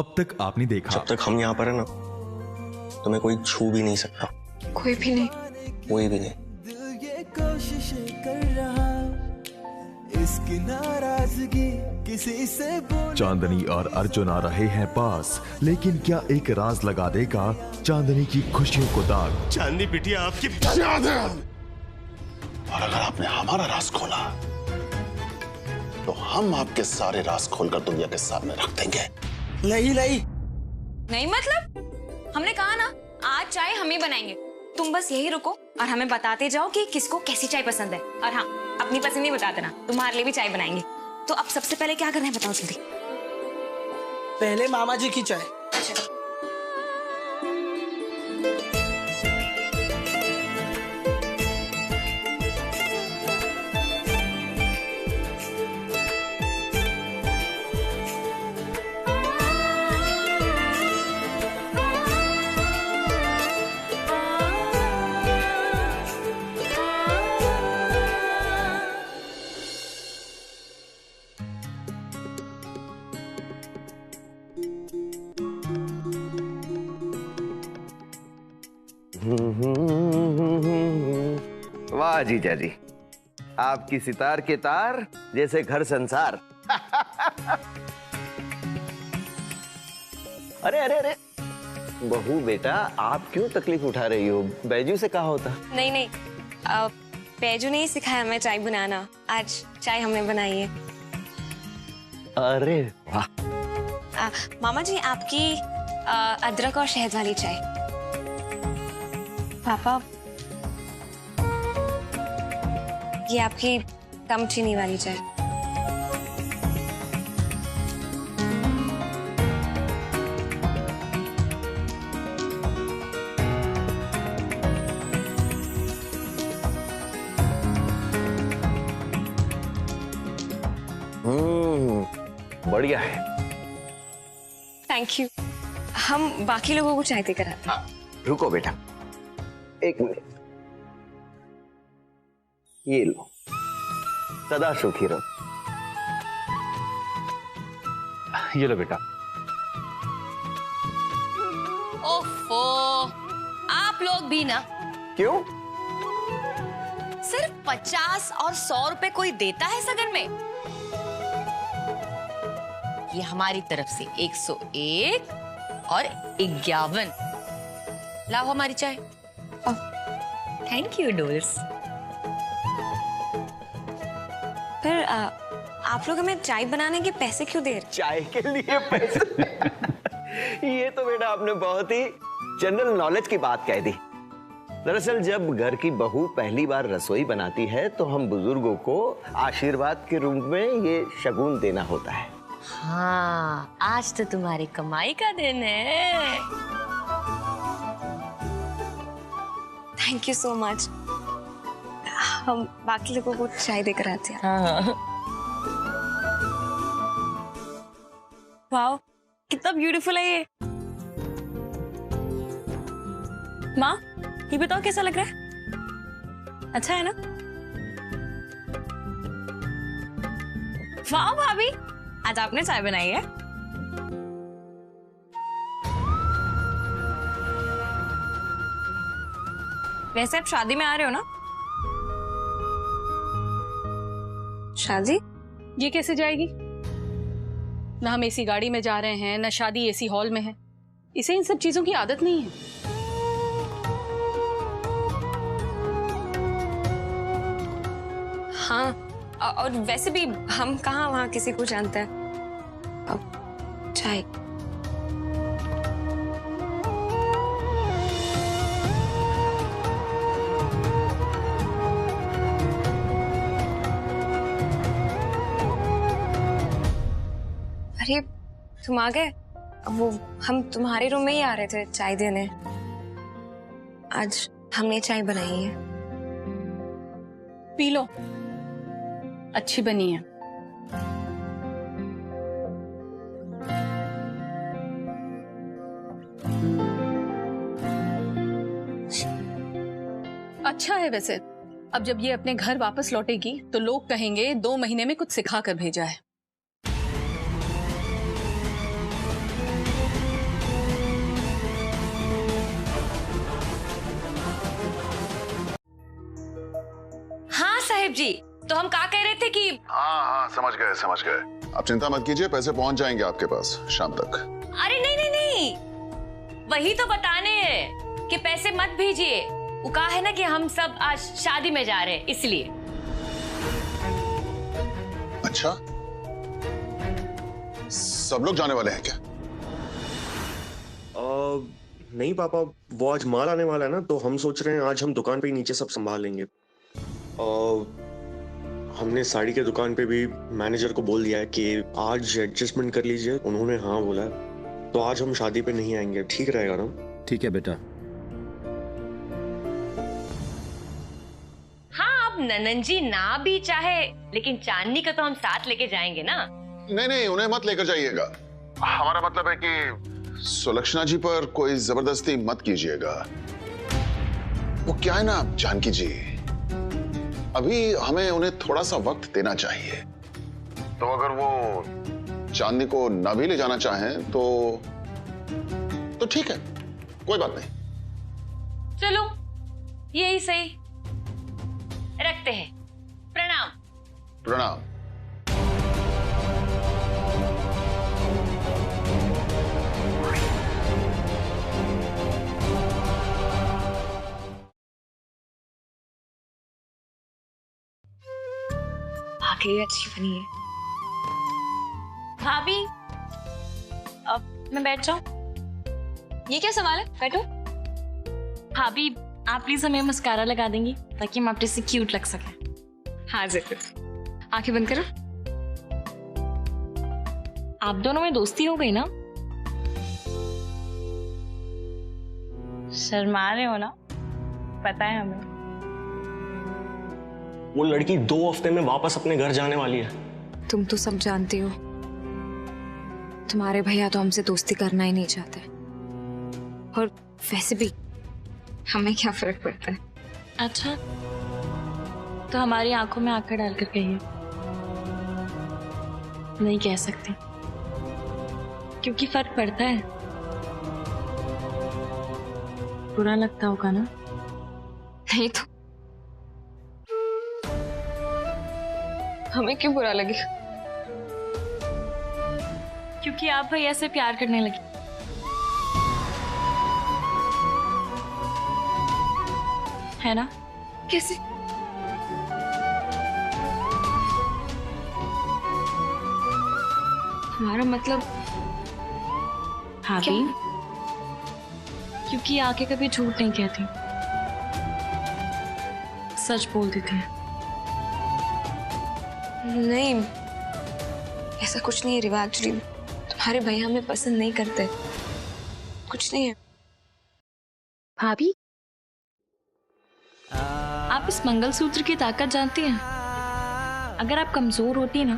अब तक आपने देखा। जब तक हम यहाँ पर है ना, तुम्हें कोई छू भी नहीं सकता। कोई भी नहीं। कोई भी नहीं। कोशिश कर रहा इसकी नाराजगी किसी से बोल। चांदनी और अर्जुन आ रहे हैं पास, लेकिन क्या एक राज लगा देगा चांदनी की खुशियों को दाग। चांदनी बिटिया आपकी और अगर आपने हमारा राज खोला तो हम आपके सारे राज खोलकर दुनिया के सामने रख देंगे। नहीं मतलब हमने कहा ना आज चाय हम ही बनाएंगे, तुम बस यही रुको और हमें बताते जाओ कि किसको कैसी चाय पसंद है। और हाँ, अपनी पसंद नहीं बता देना, तुम्हारे लिए भी चाय बनाएंगे। तो अब सबसे पहले क्या करना है बताओ जल्दी। पहले मामा जी की चाय। वाह जीजा जी, आपकी सितार के तार जैसे घर संसार। अरे अरे अरे बहू बेटा, आप क्यों तकलीफ उठा रही हो? बैजू से कहा होता। नहीं नहीं, बैजू ने ही सिखाया हमें चाय बनाना, आज चाय हमने बनाई है। अरे वाह। मामा जी आपकी अदरक और शहद वाली चाय। पापा ये आपकी कम चीनी वाली चाय। बढ़िया है। Thank you. हम बाकी लोगों को चाय देकर आते हैं। रुको बेटा, एक मिनट, ये लो, सदा सुखी रहो। ये लो बेटा। ओफो, आप लोग भी ना। क्यों? सिर्फ 50 और 100 रुपए कोई देता है सगन में? ये हमारी तरफ से 101 और 51। लाओ हमारी चाय। Thank you doles. फिर आप लोग हमें चाय बनाने के पैसे क्यों दे रहे? चाय के लिए पैसे? ये तो बेटा आपने बहुत ही जनरल नॉलेज की बात कह दी। दरअसल जब घर की बहू पहली बार रसोई बनाती है तो हम बुजुर्गों को आशीर्वाद के रूप में ये शगुन देना होता है। हाँ, आज तो तुम्हारी कमाई का दिन है। Thank you so much. हम बाकी लोगों को चाय देकर आते हैं। हाँ। वाओ, कितना ब्यूटीफुल है ये। माँ, ये बताओ कैसा लग रहा है? अच्छा है ना? वाह भाभी, आज आपने चाय बनाई है। वैसे आप शादी में आ रहे हो ना? शादी? ये कैसे जाएगी? ना हम एसी गाड़ी में जा रहे हैं, ना शादी एसी हॉल में है। इसे इन सब चीजों की आदत नहीं है। हाँ, और वैसे भी हम कहाँ वहाँ किसी को जानते हैं। अब चाय। अरे तुम आ गए? वो हम तुम्हारे रूम में ही आ रहे थे चाय देने। आज हमने चाय बनाई है। पी लो, अच्छी बनी है। अच्छा है वैसे। अब जब ये अपने घर वापस लौटेगी तो लोग कहेंगे 2 महीने में कुछ सिखा कर भेजा है। दिलीप जी, तो हम क्या कह रहे थे कि हाँ हाँ, समझ गए समझ गए। आप चिंता मत कीजिए, पैसे पहुंच जाएंगे आपके पास शाम तक। अरे नहीं नहीं नहीं, वही तो बताने हैं कि पैसे मत भेजिए। वो कहा है ना कि हम सब आज शादी में जा रहे हैं, इसलिए। अच्छा, सब लोग जाने वाले हैं क्या? नहीं पापा, वो आज माल आने वाला है ना, तो हम सोच रहे हैं आज हम दुकान पे ही नीचे सब संभाल लेंगे। हमने साड़ी के दुकान पे भी मैनेजर को बोल दिया है कि आज एडजस्टमेंट कर लीजिए, उन्होंने हाँ बोला है। तो आज हम शादी पे नहीं आएंगे, ठीक रहेगा ना? ठीक है बेटा। हाँ, अब ननन जी ना भी चाहे, लेकिन चांदनी का तो हम साथ लेके जाएंगे ना। नहीं नहीं, उन्हें मत लेकर जाइएगा। हमारा मतलब है कि सुलक्षणा जी पर कोई जबरदस्ती मत कीजिएगा। वो क्या है ना जानकी जी, अभी हमें उन्हें थोड़ा सा वक्त देना चाहिए। तो अगर वो चांदनी को ना भी ले जाना चाहें तो ठीक है, कोई बात नहीं। चलो यही सही, रखते हैं। प्रणाम। प्रणाम। आगे अच्छी बनी है। भाभी, अब मैं बैठ जाऊं? ये क्या सवाल है? बैठो। भाभी, आप प्लीज हमें मस्कारा लगा देंगी ताकि हम आपसे से क्यूट लग सकें। हाँ जरूर। आंखें बंद करो। आप दोनों में दोस्ती हो गई ना? शर्मा रहे हो ना? पता है हमें। वो लड़की 2 हफ्ते में वापस अपने घर जाने वाली है। तुम तो सब जानते हो, तुम्हारे भैया तो हमसे दोस्ती करना ही नहीं चाहते। और वैसे भी हमें क्या फर्क पड़ता है? अच्छा, तो हमारी आंखों में आंखें डालकर कहिए। नहीं कह सकते क्योंकि फर्क पड़ता है। बुरा लगता होगा ना? नहीं तो हमें क्यों बुरा लगे? क्योंकि आप भैया से प्यार करने लगे। है ना? कैसे? हमारा मतलब भाभी, क्योंकि आके कभी झूठ नहीं कहती, सच बोल देती है। नहीं, ऐसा कुछ नहीं है रिवा। एक्चुअली तुम्हारे भैया हमें पसंद नहीं करते, कुछ नहीं है। भाभी, आप इस मंगलसूत्र की ताकत जानती हैं? अगर आप कमजोर होती ना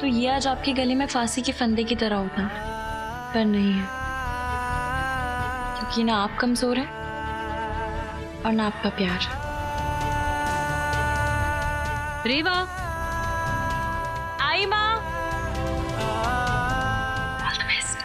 तो ये आज आपके गले में फांसी के फंदे की तरह होता, पर नहीं है। क्योंकि ना आप कमजोर हैं और ना आपका प्यार। रेवा, आई माँ। All the best.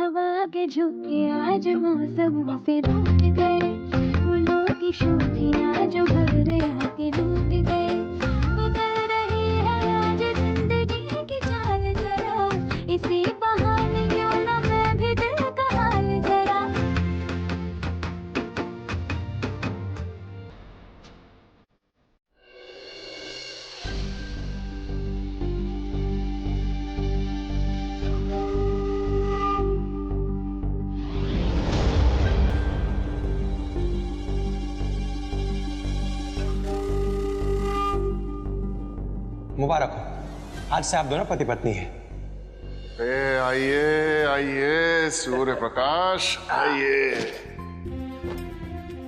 हवा के झोंके आज मौसम से रूठ गए, फूलों की शोभियां जो भरे आके रूठ गए, बदल रही है आज जिंदगी की चाल जरा, इसी बहाने क्यों ना मैं भी दिल का हाल जरा। मुबारक हो, आज से आप दोनों पति पत्नी हैं। आइए आइए सूर्य प्रकाश, आइए।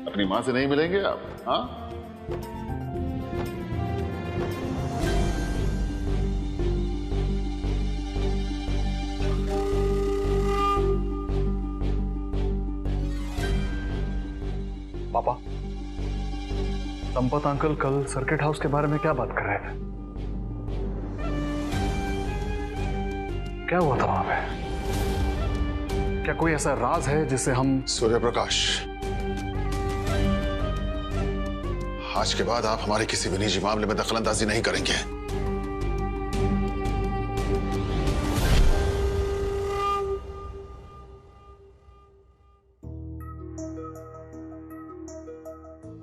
अपनी मां से नहीं मिलेंगे आप? हाँ, पापा, संपत अंकल कल सर्किट हाउस के बारे में क्या बात कर रहे थे? क्या हुआ था वहां पे? क्या कोई ऐसा राज है जिससे हम... सूर्य प्रकाश, आज के बाद आप हमारे किसी भी निजी मामले में दखलंदाजी नहीं करेंगे।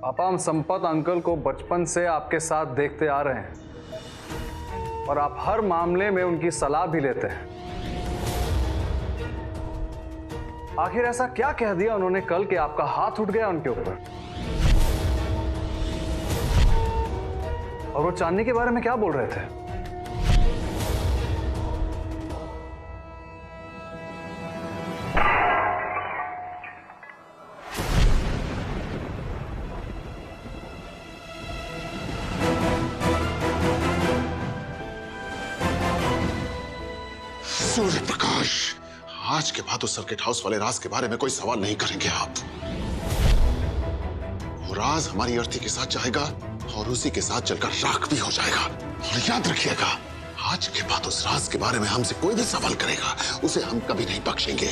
पापा, हम संपत अंकल को बचपन से आपके साथ देखते आ रहे हैं और आप हर मामले में उनकी सलाह भी लेते हैं। आखिर ऐसा क्या कह दिया उन्होंने कल कि आपका हाथ उठ गया उनके ऊपर? और वो चांदनी के बारे में क्या बोल रहे थे? सूर्य प्रकाश, आज के बाद उस सर्किट हाउस वाले राज के बारे में कोई सवाल नहीं करेंगे आप। वो राज हमारी अर्थी के साथ जाएगा और उसी के साथ चलकर राख भी हो जाएगा। और याद रखिएगा, आज के बाद उस राज के बारे में हमसे कोई भी सवाल करेगा, उसे हम कभी नहीं बख्शेंगे,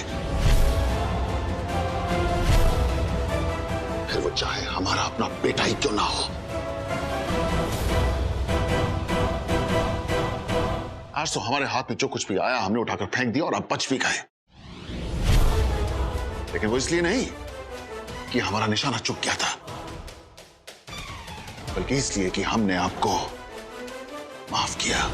फिर वो चाहे हमारा अपना बेटा ही क्यों ना हो। आज तो हमारे हाथ में जो कुछ भी आया हमने उठाकर फेंक दिया और अब बच भी गए, लेकिन वो इसलिए नहीं कि हमारा निशाना चूक गया था, बल्कि इसलिए कि हमने आपको माफ किया।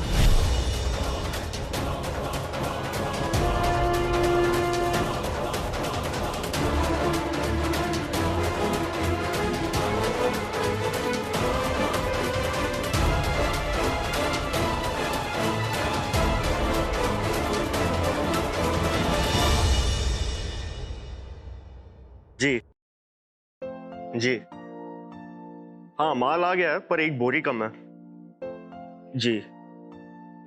जी जी, हाँ माल आ गया है पर एक बोरी कम है जी।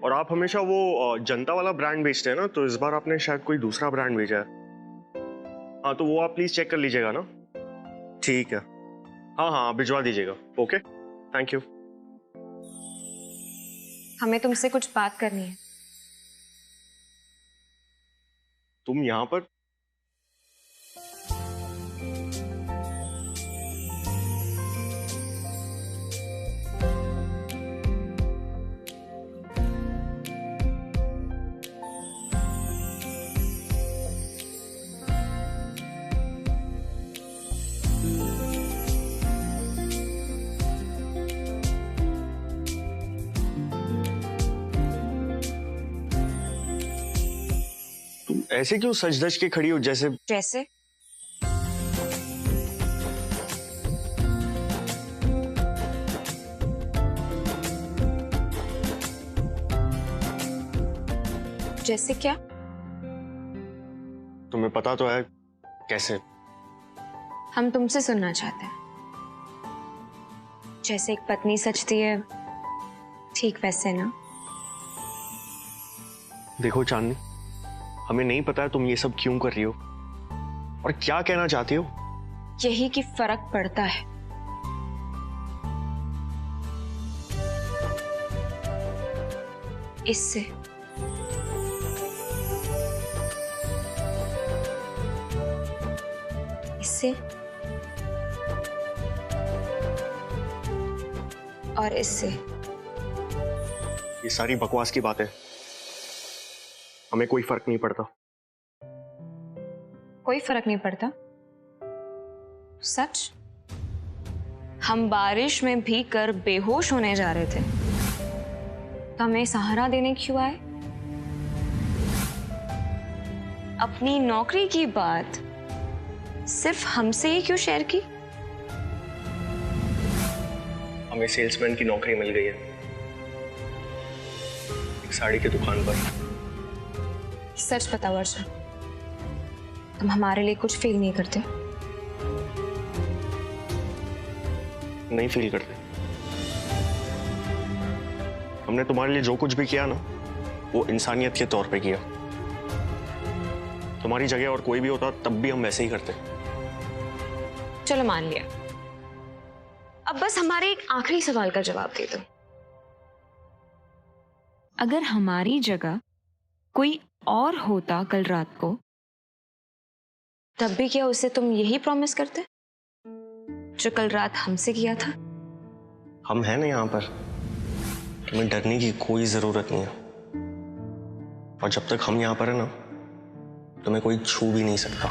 और आप हमेशा वो जनता वाला ब्रांड बेचते हैं ना, तो इस बार आपने शायद कोई दूसरा ब्रांड भेजा है। हाँ तो वो आप प्लीज चेक कर लीजिएगा ना। ठीक है, हाँ हाँ भिजवा दीजिएगा। Okay, thank you. हमें तुमसे कुछ बात करनी है। तुम यहाँ पर? ऐसे क्यों सज धज के खड़ी हो जैसे? जैसे? जैसे क्या? तुम्हें पता तो है कैसे? हम तुमसे सुनना चाहते हैं। जैसे एक पत्नी सजती है, ठीक वैसे ना? देखो चांदनी, हमें नहीं पता है तुम ये सब क्यों कर रही हो और क्या कहना चाहती हो। यही कि फर्क पड़ता है। इससे इससे और इससे। ये सारी बकवास की बातें, हमें कोई फर्क नहीं पड़ता। कोई फर्क नहीं पड़ता? सच? हम बारिश में भीग कर बेहोश होने जा रहे थे, तो हमें सहारा देने क्यों आए? अपनी नौकरी की बात सिर्फ हमसे ही क्यों शेयर की? हमें सेल्समैन की नौकरी मिल गई है एक साड़ी की दुकान पर। सच बताओ अर्जुन, तुम हमारे लिए कुछ फील नहीं करते? नहीं फील करते। हमने तुम्हारे लिए जो कुछ भी किया ना, वो इंसानियत के तौर पे किया। तुम्हारी जगह और कोई भी होता तब भी हम वैसे ही करते। चलो मान लिया, अब बस हमारे एक आखिरी सवाल का जवाब दे दो। अगर हमारी जगह कोई और होता कल रात को, तब भी क्या उसे तुम यही प्रॉमिस करते जो कल रात हमसे किया था? हम हैं ना यहाँ पर, तुम्हें डरने की कोई जरूरत नहीं है। और जब तक हम यहाँ पर है ना, तुम्हें कोई छू भी नहीं सकता।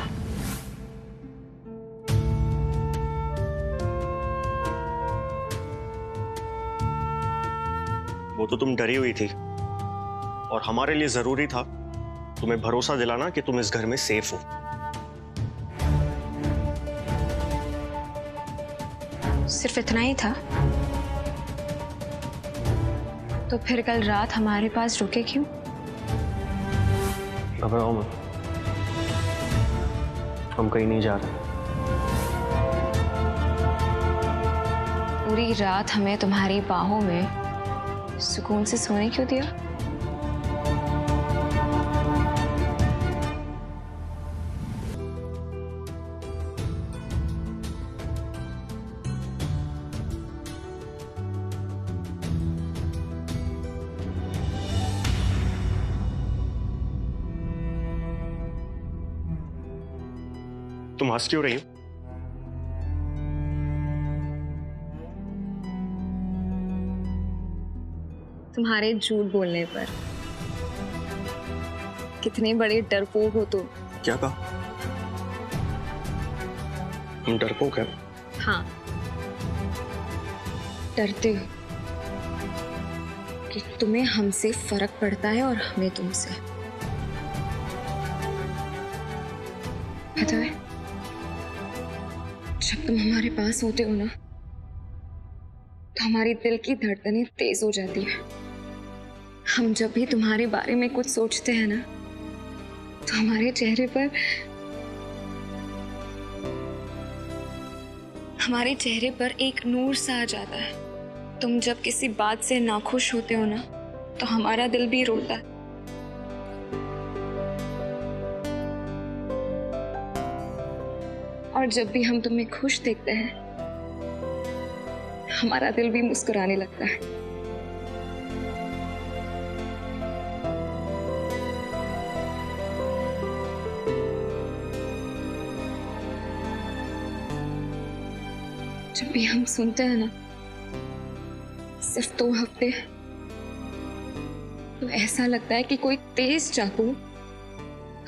वो तो तुम डरी हुई थी, और हमारे लिए जरूरी था तुम्हें भरोसा दिलाना कि तुम इस घर में सेफ हो। सिर्फ इतना ही था? तो फिर कल रात हमारे पास रुके क्यों? घबराओ मत, हम कहीं नहीं जा रहे। पूरी रात हमें तुम्हारी बाहों में सुकून से सोने क्यों दिया? तुम हंस क्यों रही हो? तुम्हारे झूठ बोलने पर। कितने बड़े डरपोक हो तुम। क्या कहा? हम डरपोक हैं? हाँ, डरते हो कि तुम्हें हमसे फर्क पड़ता है और हमें तुमसे। पता है, जब तुम हमारे पास होते हो ना, तो हमारी दिल की धड़कनें तेज हो जाती है। हम जब भी तुम्हारे बारे में कुछ सोचते हैं ना, तो हमारे चेहरे पर एक नूर सा आ जाता है। तुम जब किसी बात से नाखुश होते हो ना, तो हमारा दिल भी रोता है। और जब भी हम तुम्हें खुश देखते हैं, हमारा दिल भी मुस्कुराने लगता है। जब भी हम सुनते हैं ना, सिर्फ 2 हफ्ते, तो ऐसा लगता है कि कोई तेज चाकू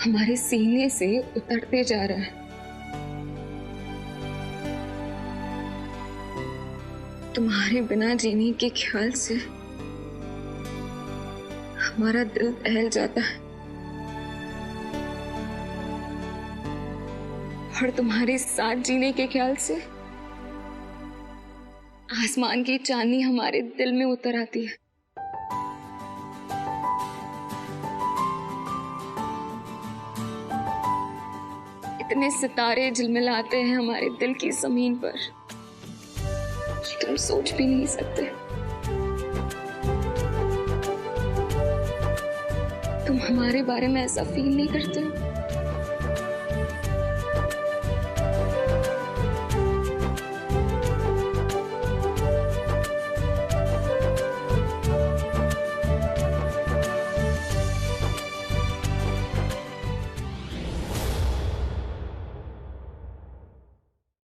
हमारे सीने से उतरते जा रहा है। तुम्हारे बिना जीने के ख्याल से हमारा दिल दहल जाता है, और तुम्हारे साथ जीने के ख्याल से आसमान की चांदनी हमारे दिल में उतर आती है। इतने सितारे झिलमिलाते हैं हमारे दिल की जमीन पर, तुम सोच भी नहीं सकते। तुम हमारे बारे में ऐसा फील नहीं करते?